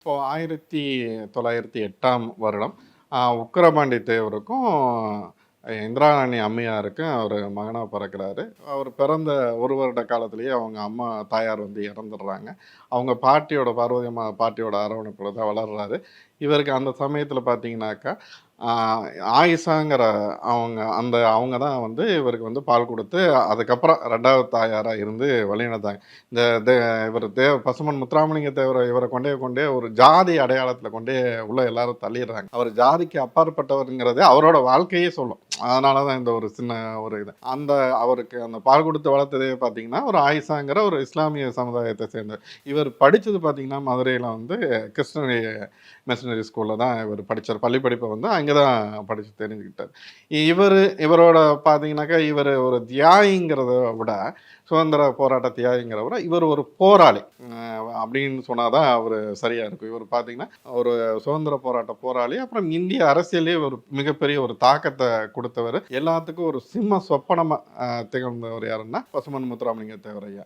இப்போ 1908ஆம் வருடம் உக்கிரபாண்டி தேவருக்கும் இந்திராணி அம்மையாருக்கும் அவர் மகனாக பிறக்கிறாரு. அவர் பிறந்த ஒரு வருட காலத்திலேயே அவங்க அம்மா தாயார் வந்து இறந்துடுறாங்க. அவங்க பாட்டியோட பார்வதி அம்மா பாட்டியோட அரவணைப்பில் தான் வளர்றாரு. இவருக்கு அந்த சமயத்தில் பார்த்தீங்கன்னாக்கா ஆயிஷாங்கிற அவங்க தான் வந்து இவருக்கு வந்து பால் கொடுத்து அதுக்கப்புறம் 2வது தாயாராக இருந்து வழிநடத்தாங்க. இந்த இவர் பசுமன் முத்துராமலிங்க தேவரை இவரை கொண்டே ஒரு ஜாதி அடையாளத்தில் உள்ள எல்லாரும் தள்ளிடுறாங்க. அவர் ஜாதிக்கு அப்பாற்பட்டவருங்கிறது அவரோட வாழ்க்கையே சொல்லும். அதனால தான் இந்த ஒரு சின்ன ஒரு இது. அவருக்கு அந்த பால் கொடுத்து வளர்த்ததே பார்த்தீங்கன்னா, ஒரு ஆயிஷாங்கிற ஒரு இஸ்லாமிய சமுதாயத்தை சேர்ந்தவர். இவர் படிச்சது பார்த்தீங்கன்னா, மதுரையில வந்து கிருஷ்ணகிரி மிஷனரி ஸ்கூல்ல தான் இவர் படிச்சார். பள்ளி படிப்பை வந்து அங்கே தான் படிச்சு தெரிஞ்சுக்கிட்டார். இவரோட பார்த்தீங்கன்னாக்கா, இவர் ஒரு தியாகிங்கிறத விட சுதந்திர போராட்ட தியாகிங்கிறத விட இவர் ஒரு போராளி அப்படின்னு சொன்னால் தான் அவர் சரியாக இருக்கும். இவர் பார்த்தீங்கன்னா ஒரு சுதந்திர போராட்ட போராளி, அப்புறம் இந்திய அரசியலே ஒரு மிகப்பெரிய ஒரு தாக்கத்தை கொடுத்தவர். எல்லாத்துக்கும் ஒரு சிம்ம சொப்பனமாக திகழ்ந்தவர் யாருன்னா பசுமன் முத்துராமலிங்க தேவர் ஐயா.